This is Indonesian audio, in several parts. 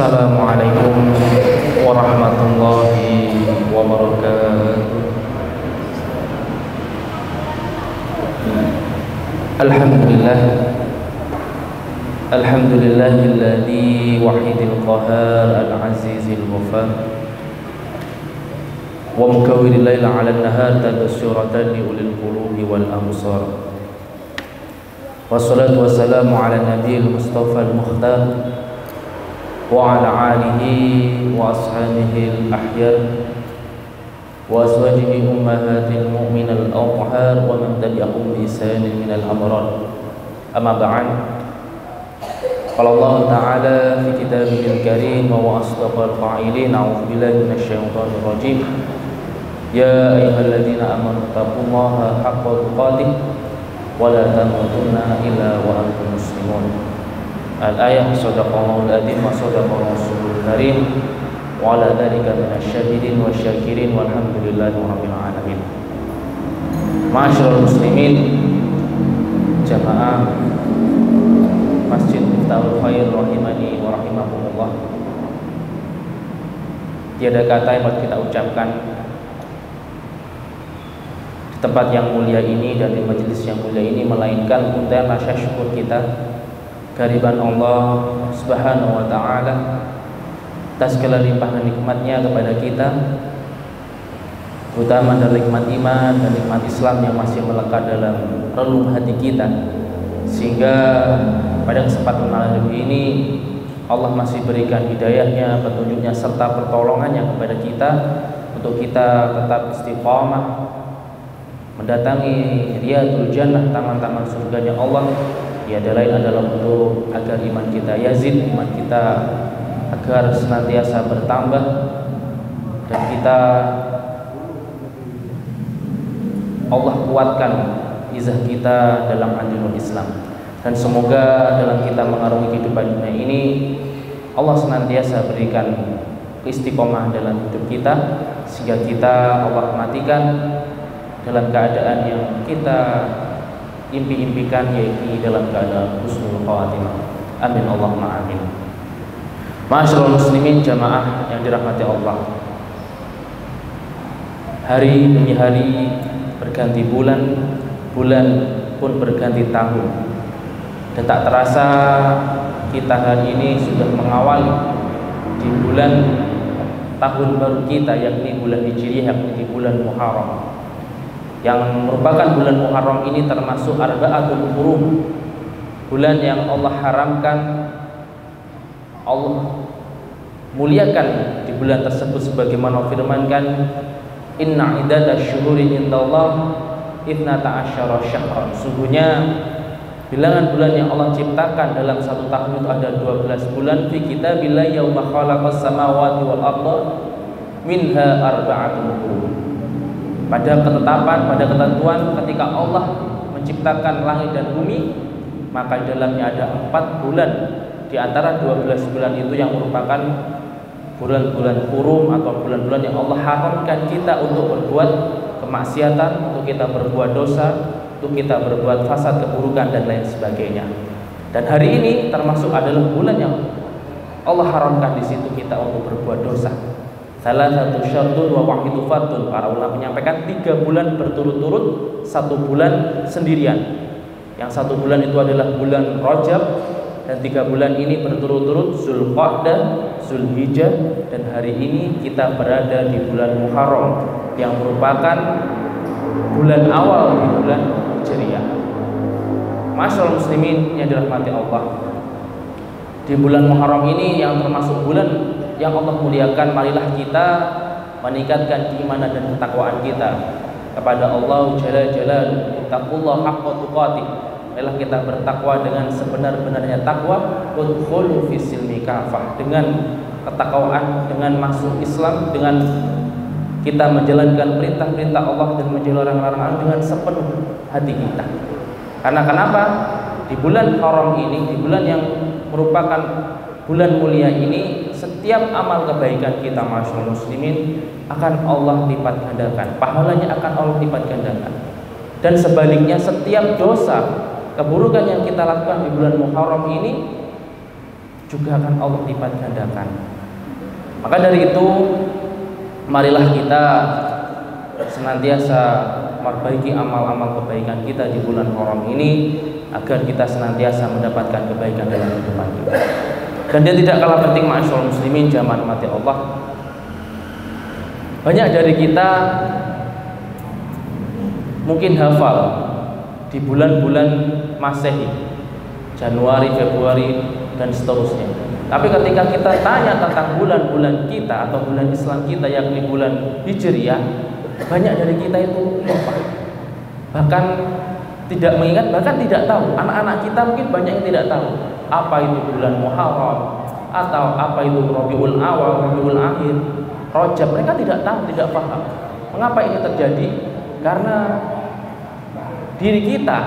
Assalamualaikum warahmatullahi wabarakatuh. Alhamdulillahilladzi wahidil qahar al-azizil ghafar wa mukawwiril laila 'alan nahar tabassuratan li ulil qulubi wal absar. Wassalatu wassalamu ala nabiyil mustafa al-mukhtar wa ala alihi wa ashabihi al-ahyar wa azwajihi ummahatil mu'minal athhar wa man tabi'ahum bi ihsanin minal abrar. Amma ba'd. Qala Allah ta'ala fi kitabihil karim wa asdaqal qa'ilin a'udzu billahi minasy syaithanir rajim. Ya ayyuhalladzina amanu taqullaha haqqa tuqatih wa la tamutunna illa wa antum muslimun. Al-ayah sadaqallahul adzim wa sadaqa rasulul karim wa ala dzalika minasyahidin wasyakirin walhamdulillahi rabbil alamin. Ma'asyiral muslimin, jamaah Masjid Miftahul Khair rahimani wa rahimakumullah. Tiada kata yang harus kita ucapkan di tempat yang mulia ini dan di majelis yang mulia ini melainkan untayan rasa syukur kita kehadiran Allah Subhanahu wa ta'ala atas segala limpahan nikmatnya kepada kita, terutama dari nikmat iman dan nikmat Islam yang masih melekat dalam relung hati kita, sehingga pada kesempatan malam ini Allah masih berikan hidayahnya, petunjuknya serta pertolongannya kepada kita untuk kita tetap istiqamah mendatangi riyadul jannah, taman-taman surganya Allah. Tiada lain adalah untuk agar iman kita yazid, iman kita agar senantiasa bertambah, dan kita Allah kuatkan izah kita dalam anjungan Islam. Dan semoga dalam kita mengarungi kehidupan dunia ini Allah senantiasa berikan istiqomah dalam hidup kita, sehingga kita Allah matikan dalam keadaan yang kita impi-impikan, yaitu dalam keadaan husnul khawatimah. Amin Allahumma amin. Ma'asyiral muslimin, jamaah yang dirahmati Allah, hari demi hari berganti bulan, bulan pun berganti tahun, dan tak terasa kita hari ini sudah mengawali di bulan tahun baru kita, yakni bulan Hijriah, yakni bulan Muharram, yang merupakan bulan Muharram ini termasuk arba'atul hurum, bulan yang Allah haramkan, Allah muliakan di bulan tersebut, sebagaimana firmankan, inna iddatash syuhuri indallah ithnata asyara syahran. Sungguhnya bilangan bulan yang Allah ciptakan dalam satu tahun itu ada 12 bulan. Fi kitabillah yauma khalaqas samawati wal arda minha arba'atul hurum. Pada ketetapan, pada ketentuan ketika Allah menciptakan langit dan bumi, maka di dalamnya ada 4 bulan. Di antara 12 bulan itu yang merupakan bulan-bulan hurum atau bulan-bulan yang Allah haramkan kita untuk berbuat kemaksiatan, untuk kita berbuat dosa, untuk kita berbuat fasad, keburukan dan lain sebagainya. Dan hari ini termasuk adalah bulan yang Allah haramkan di situ kita untuk berbuat dosa. Salah satu syartun wa wahidu fardun. Para ulama menyampaikan 3 bulan berturut-turut, 1 bulan sendirian. Yang 1 bulan itu adalah bulan Rajab, dan 3 bulan ini berturut-turut Zulqa'dah, Zulhijjah, dan hari ini kita berada di bulan Muharram yang merupakan bulan awal di bulan Hijriah. Masyaallah muslimin yang dirahmati Allah, di bulan Muharram ini yang termasuk bulan yang Allah muliakan, marilah kita meningkatkan keimanan dan ketakwaan kita kepada Allah Jalla Jalaluhu. Taqullaha haqqa tuqatih, marilah kita bertakwa dengan sebenar-benarnya takwa. Udkhulu fis silmi kafah, dengan ketakwaan, dengan masuk Islam, dengan kita menjalankan perintah-perintah Allah dan menjauhi larangan-larangan dengan sepenuh hati kita. Karena kenapa? Di bulan haram ini, di bulan yang merupakan bulan mulia ini, setiap amal kebaikan kita masyaallah muslimin akan Allah lipat gandakan, pahalanya akan Allah lipat gandakan. Dan sebaliknya, setiap dosa keburukan yang kita lakukan di bulan Muharram ini juga akan Allah lipat gandakan. Maka dari itu, marilah kita senantiasa memperbaiki amal-amal kebaikan kita di bulan Haram ini, agar kita senantiasa mendapatkan kebaikan dalam kehidupan kita. Dan dia tidak kalah penting, ma'asyiral muslimin, jamaah mati Allah. Banyak dari kita mungkin hafal di bulan-bulan Masehi, Januari, Februari, dan seterusnya. Tapi ketika kita tanya tentang bulan-bulan kita atau bulan Islam kita, yakni bulan Hijriah, banyak dari kita itu lupa, bahkan tidak mengingat, bahkan tidak tahu. Anak-anak kita mungkin banyak yang tidak tahu apa itu bulan Muharram, atau apa itu Rabiul Awal, Rabiul Akhir, Rajab. Mereka tidak tahu, tidak paham. Mengapa ini terjadi? Karena diri kita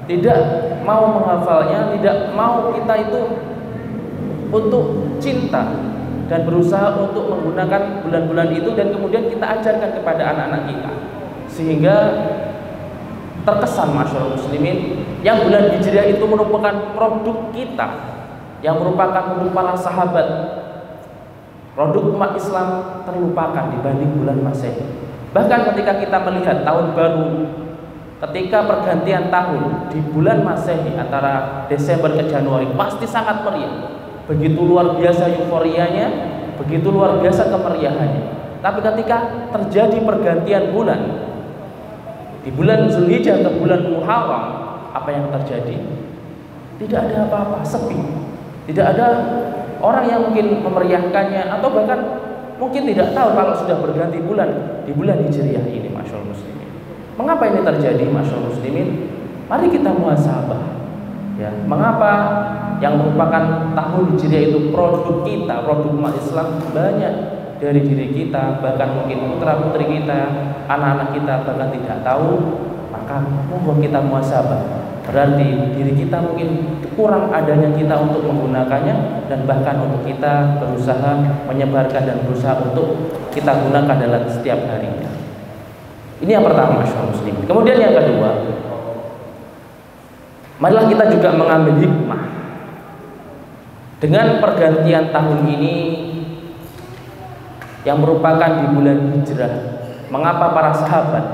tidak mau menghafalnya, tidak mau kita itu untuk cinta dan berusaha untuk menggunakan bulan-bulan itu, dan kemudian kita ajarkan kepada anak-anak kita, sehingga terkesan, masyaallah muslimin, yang bulan Hijriah itu merupakan produk kita, yang merupakan produk para sahabat, produk umat Islam, terlupakan dibanding bulan Masehi. Bahkan ketika kita melihat tahun baru, ketika pergantian tahun di bulan Masehi antara Desember ke Januari, pasti sangat meriah. Begitu luar biasa euforianya, begitu luar biasa kemeriahannya. Tapi ketika terjadi pergantian bulan di bulan Zulhijjah ke bulan Muharram, apa yang terjadi? Tidak ada apa-apa, sepi. Tidak ada orang yang mungkin memeriahkannya, atau bahkan mungkin tidak tahu kalau sudah berganti bulan di bulan Hijriah ini, masyaallah muslimin. Mengapa ini terjadi, masyaallah muslimin? Mari kita muhasabah. Ya, mengapa yang merupakan tahun Hijriah itu produk kita, produk umat Islam, banyak dari diri kita, bahkan mungkin putra putri kita, anak-anak kita bahkan tidak tahu? Maka mohon kita muhasabah. Berarti diri kita mungkin kurang adanya kita untuk menggunakannya, dan bahkan untuk kita berusaha menyebarkan dan berusaha untuk kita gunakan dalam setiap harinya. Ini yang pertama, masyaallah muslimin. Kemudian yang kedua, marilah kita juga mengambil hikmah dengan pergantian tahun ini yang merupakan di bulan Hijrah. Mengapa para sahabat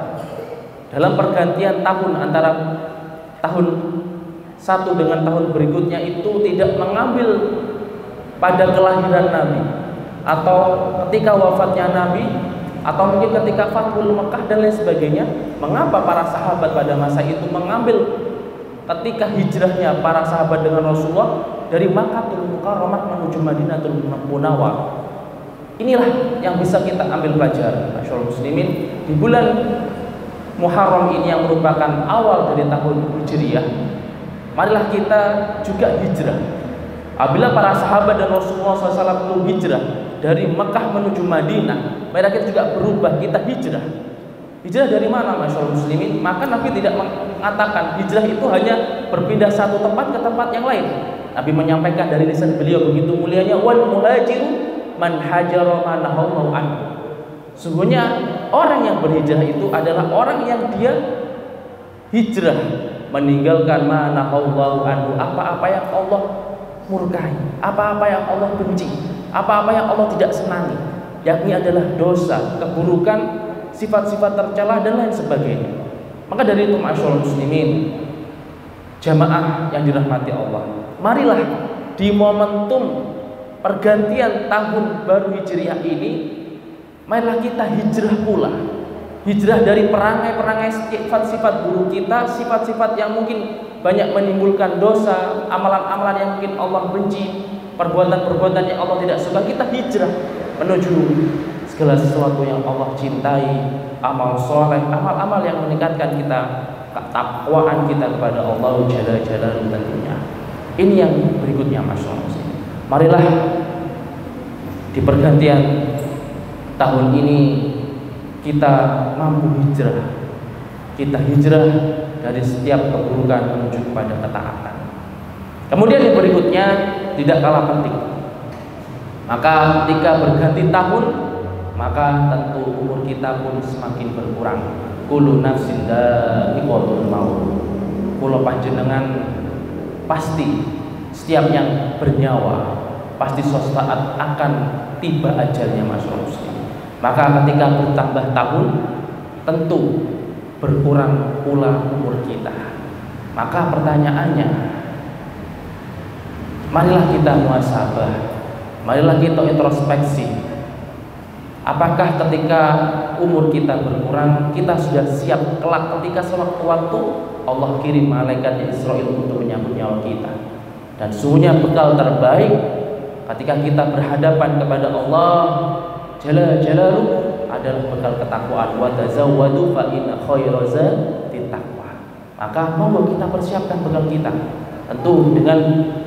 dalam pergantian tahun antara tahun satu dengan tahun berikutnya itu tidak mengambil pada kelahiran Nabi, atau ketika wafatnya Nabi, atau mungkin ketika Fathul Mekah dan lain sebagainya? Mengapa para sahabat pada masa itu mengambil ketika hijrahnya para sahabat dengan Rasulullah dari Makkahul Mukarramah menuju Madinatul Munawwarah? Inilah yang bisa kita ambil pelajaran, masyaallah muslimin, di bulan Muharram ini yang merupakan awal dari tahun Hijriah. Marilah kita juga hijrah. Apabila para sahabat dan Rasulullah SAW belum hijrah dari Mekah menuju Madinah, mari kita juga berubah, kita hijrah. Hijrah dari mana, masyaallah muslimin? Maka Nabi tidak mengatakan hijrah itu hanya berpindah satu tempat ke tempat yang lain. Nabi menyampaikan dari lisan beliau begitu mulianya, wal muhajiru man hajara ma nahallahu anhu. Sungguhnya orang yang berhijrah itu adalah orang yang dia hijrah meninggalkan ma nahallahu anhu, apa-apa yang Allah murkai, apa-apa yang Allah benci, apa-apa yang Allah tidak senangi, yakni adalah dosa, keburukan, sifat-sifat tercela dan lain sebagainya. Maka dari itu, masyaallah muslimin, jamaah yang dirahmati Allah, marilah di momentum pergantian tahun baru Hijriah ini, marilah kita hijrah pula. Hijrah dari perangai-perangai sifat-sifat buruk kita, sifat-sifat yang mungkin banyak menimbulkan dosa, amalan-amalan yang mungkin Allah benci, perbuatan-perbuatan yang Allah tidak suka. Kita hijrah menuju segala sesuatu yang Allah cintai, amal soleh, amal-amal yang meningkatkan kita, ketakwaan kita kepada Allah Jalla Jalaluhu tentunya. Ini yang berikutnya, masyaallah. Marilah di pergantian tahun ini kita mampu hijrah. Kita hijrah dari setiap keburukan menuju kepada ketaatan. Kemudian yang berikutnya tidak kalah penting. Maka ketika berganti tahun, maka tentu umur kita pun semakin berkurang. Kullu nafsin dha'iqatul maut. Kula panjenengan pasti Setiap yang bernyawa pasti suatu saat akan tiba ajalnya, masyaallah muslim. Maka ketika bertambah tahun, tentu berkurang pula umur kita. Maka pertanyaannya, marilah kita muhasabah, marilah kita introspeksi. Apakah ketika umur kita berkurang, kita sudah siap kelak ketika sewaktu-waktu Allah kirim malaikatnya Israel untuk menyambut nyawa kita? Dan sungguhnya bekal terbaik ketika kita berhadapan kepada Allah Jalla Jalaluhu adalah bekal ketakwaan. Wa tazawwadu fa inna khairaz zadi taqwa. Maka monggo kita persiapkan bekal kita. Tentu dengan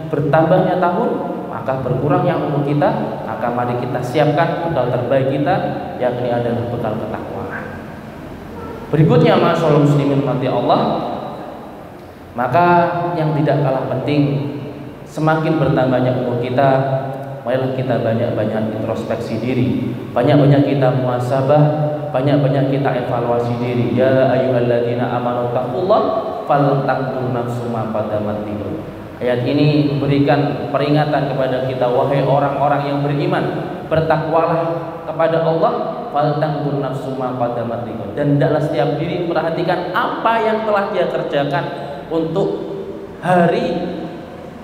bertambahnya tahun, maka berkurangnya umur kita, maka mari kita siapkan bekal terbaik kita, yakni adalah bekal ketakwaan. Berikutnya, masyaallah muslimin mati Allah, maka yang tidak kalah penting, semakin bertambahnya umur kita, marilah kita banyak-banyak introspeksi diri, banyak-banyak kita muhasabah, banyak-banyak kita evaluasi diri. Ya ayyuhalladzina amanu taqullah faltanzur nafsum ma qaddamat lighad. Ayat ini memberikan peringatan kepada kita, wahai orang-orang yang beriman, bertakwalah kepada Allah, faltanzur nafsum ma qaddamat lighad, dan hendaklah setiap diri perhatikan apa yang telah dia kerjakan untuk hari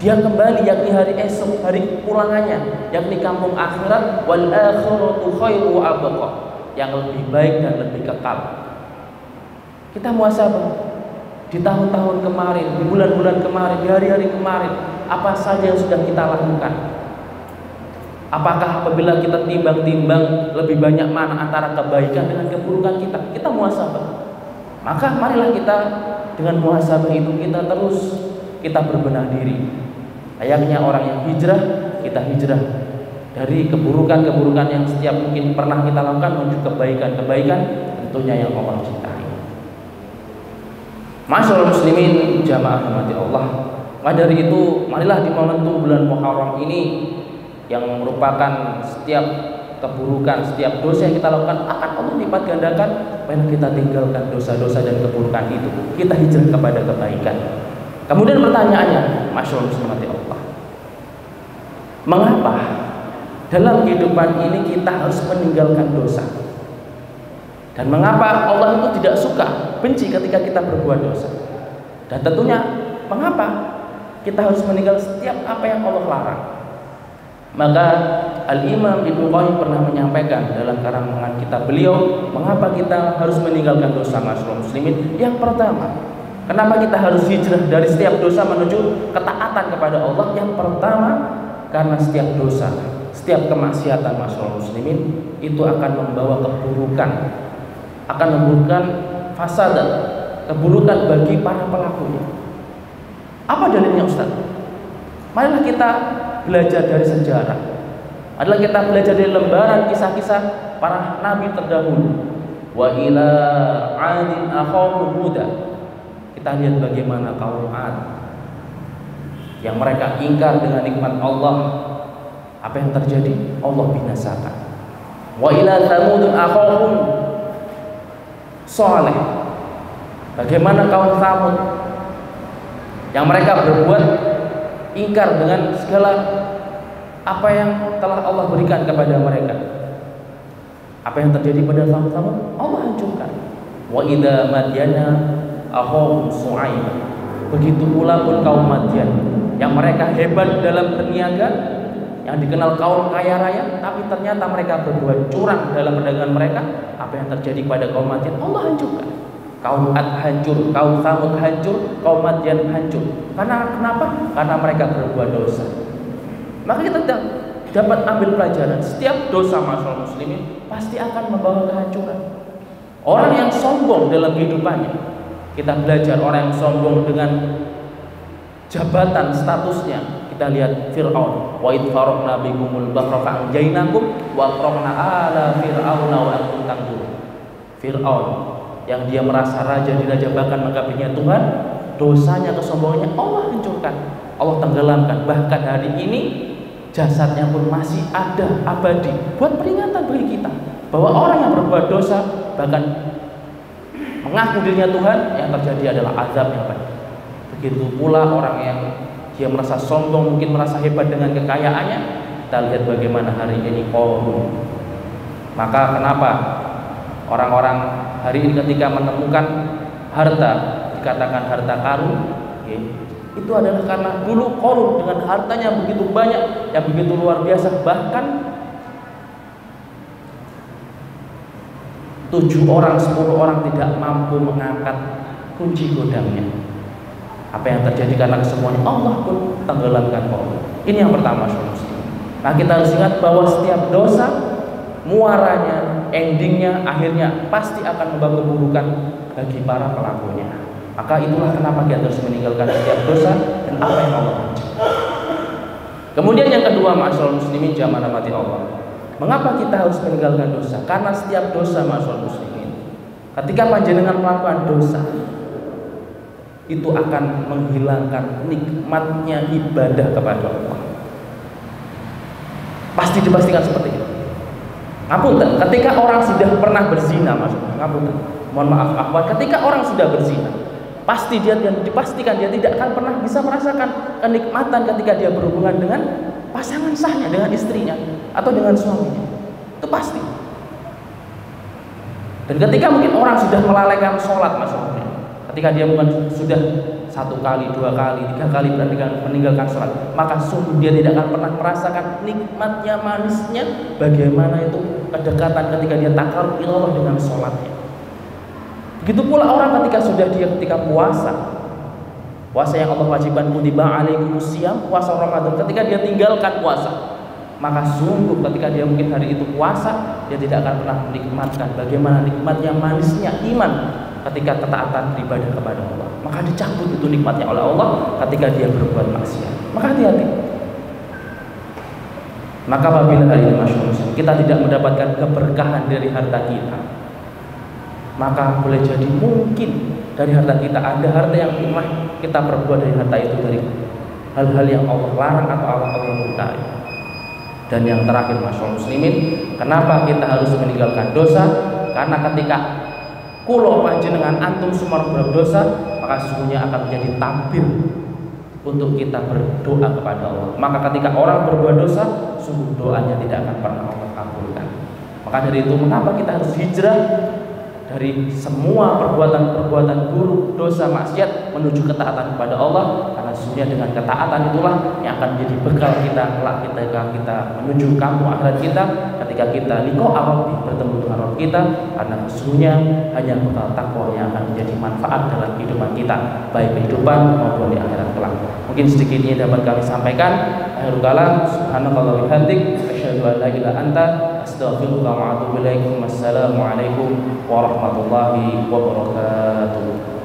dia kembali, yakni hari esok, hari pulangannya, yakni kampung akhirat. Wal akhiratu khairu wa abqa, yang lebih baik dan lebih kekal. Kita muhasabah di tahun-tahun kemarin, di bulan-bulan kemarin, di hari-hari kemarin, apa saja yang sudah kita lakukan. Apakah apabila kita timbang-timbang lebih banyak mana antara kebaikan dengan keburukan kita? Kita muhasabah. Maka marilah kita dengan muhasabah itu kita berbenah diri. Layaknya orang yang hijrah, kita hijrah dari keburukan-keburukan yang setiap mungkin pernah kita lakukan menuju kebaikan-kebaikan tentunya yang Allah cintai. Masyaallah muslimin jamaah rahmati Allah. Maka dari itu, marilah di momentum bulan Muharram ini yang merupakan setiap keburukan, setiap dosa yang kita lakukan akan Allah lipat gandakan. Supaya kita tinggalkan dosa-dosa dan keburukan itu, kita hijrah kepada kebaikan. Kemudian pertanyaannya, masyaallah muslimin Allah, mengapa dalam kehidupan ini kita harus meninggalkan dosa? Dan mengapa Allah itu tidak suka, benci ketika kita berbuat dosa? Dan tentunya mengapa kita harus meninggal setiap apa yang Allah larang? Maka Al-Imam Ibnu Qayyim pernah menyampaikan dalam karangan kitab beliau, mengapa kita harus meninggalkan dosa, masyaallah muslimin? Yang pertama, kenapa kita harus hijrah dari setiap dosa menuju ketaatan kepada Allah? Yang pertama, karena setiap dosa, setiap kemaksiatan, masyaallah muslimin, itu akan membawa keburukan, akan membuahkan fasadat, keburukan bagi para pelakunya. Apa dalilnya, Ustaz? Marilah kita belajar dari sejarah. Adalah kita belajar dari lembaran kisah-kisah para nabi terdahulu. Wa ila 'adin akhahum Huda. Kita lihat bagaimana kaum 'Ad yang mereka ingkar dengan nikmat Allah. Apa yang terjadi? Allah binasakan. Wa ila Thamud akhahum Saleh. Bagaimana kaum Thamud yang mereka berbuat ingkar dengan segala apa yang telah Allah berikan kepada mereka. Apa yang terjadi pada Thamud? Allah hancurkan. Wa idza madyana akhahum Shu'aib. Begitu pula pun kaum Madyan yang mereka hebat dalam berniaga, yang dikenal kaum kaya raya, tapi ternyata mereka berbuat curang dalam perdagangan mereka. Apa yang terjadi pada kaum Madyan? Allah hancurkan. Kaum Ad hancur, kaum Thamud hancur, kaum Madyan hancur. Karena kenapa? Karena mereka berbuat dosa. Maka kita dapat ambil pelajaran, setiap dosa, masyaallah muslimin, pasti akan membawa kehancuran. Orang yang sombong dalam kehidupannya, kita belajar orang yang sombong dengan jabatan, statusnya. Kita lihat Fir'aun, wa id faraqna bikumul bahra fa'anjaynakum wa aqraqna ala fir'auna wa antum tanzurun. Fir'aun yang dia merasa raja di raja, bahkan menganggapnya Tuhan, dosanya, kesombongannya Allah hancurkan, Allah tenggelamkan. Bahkan hari ini jasadnya pun masih ada abadi, buat peringatan bagi kita bahwa orang yang berbuat dosa bahkan mengaku dirinya Tuhan, yang terjadi adalah azab yang banyak. Begitu pula orang yang dia merasa sombong, mungkin merasa hebat dengan kekayaannya. Kita lihat bagaimana hari ini Qarun. Maka kenapa orang-orang hari ini ketika menemukan harta dikatakan harta karun, itu adalah karena dulu Qarun dengan hartanya begitu banyak, yang begitu luar biasa, bahkan 7 orang, 10 orang tidak mampu mengangkat kunci gudangnya. Apa yang terjadi karena kesemuanya Allah pun tenggelamkan Qarun. Ini yang pertama, saudara. Nah, kita harus ingat bahwa setiap dosa muaranya, endingnya, akhirnya pasti akan membawa keburukan bagi para pelakunya. Maka itulah kenapa kita harus meninggalkan setiap dosa dan apa yang Allah benci. Kemudian yang kedua, ma'asyiral muslimin jamaah rahmati Allah. Mengapa kita harus meninggalkan dosa? Karena setiap dosa, ma'asyiral muslimin, ketika panjenengan melakukan dosa, itu akan menghilangkan nikmatnya ibadah kepada Allah. Pasti dipastikan seperti itu. Ngapunten, ketika orang sudah pernah berzina, maksudnya, ngapunten, mohon maaf, akhwat, ketika orang sudah berzina, pasti dia dan dipastikan dia tidak akan pernah bisa merasakan kenikmatan ketika dia berhubungan dengan pasangan sahnya, dengan istrinya atau dengan suaminya. Itu pasti. Dan ketika mungkin orang sudah melalaikan sholat, maksudnya, ketika dia mungkin sudah 1 kali, 2 kali, 3 kali meninggalkan sholat, maka sungguh dia tidak akan pernah merasakan nikmatnya, manisnya bagaimana itu kedekatan ketika dia takarrub ilallah dengan sholatnya. Begitu pula orang ketika puasa yang Allah wajibkan, kutiba alaikumusiyam, puasa Ramadan, ketika dia tinggalkan puasa, maka sungguh ketika dia mungkin hari itu puasa, dia tidak akan pernah menikmatkan bagaimana nikmatnya, manisnya iman ketika ketaatan beribadah kepada Allah. Maka dicabut itu nikmatnya oleh Allah ketika dia berbuat maksiat. Maka hati-hati. Maka apabila hari ini masyaallah kita tidak mendapatkan keberkahan dari harta kita, maka boleh jadi mungkin dari harta kita ada harta yang pernah kita perbuat dari harta itu dari hal-hal yang Allah larang atau Allah murkai. Dan yang terakhir, masyaallah muslimin, kenapa kita harus meninggalkan dosa? Karena ketika kulo panjenengan antum semua berdosa, maka sesungguhnya akan menjadi tampil untuk kita berdoa kepada Allah. Maka ketika orang berbuat dosa, sungguh doanya tidak akan pernah Allah kabulkan. Maka dari itu, mengapa kita harus hijrah dari semua perbuatan-perbuatan buruk, dosa, maksiat menuju ketaatan kepada Allah? Karena sesungguhnya dengan ketaatan itulah yang akan menjadi bekal kita kelak kita menuju kampung akhirat kita, ketika kita liqa Rabbi, bertemu dengan Rabb kita. Karena sesungguhnya hanya bekal takwa yang akan menjadi manfaat dalam kehidupan kita, baik kehidupan maupun di akhirat kelak. Mungkin sedikit ini dapat kami sampaikan. Akhirul kalam, subhanallahi wa bihamdik, asyhadu an la ilaha illa anta, astaghfiruka wa atubu ilaik. Wassalamualaikum warahmatullahi wabarakatuh.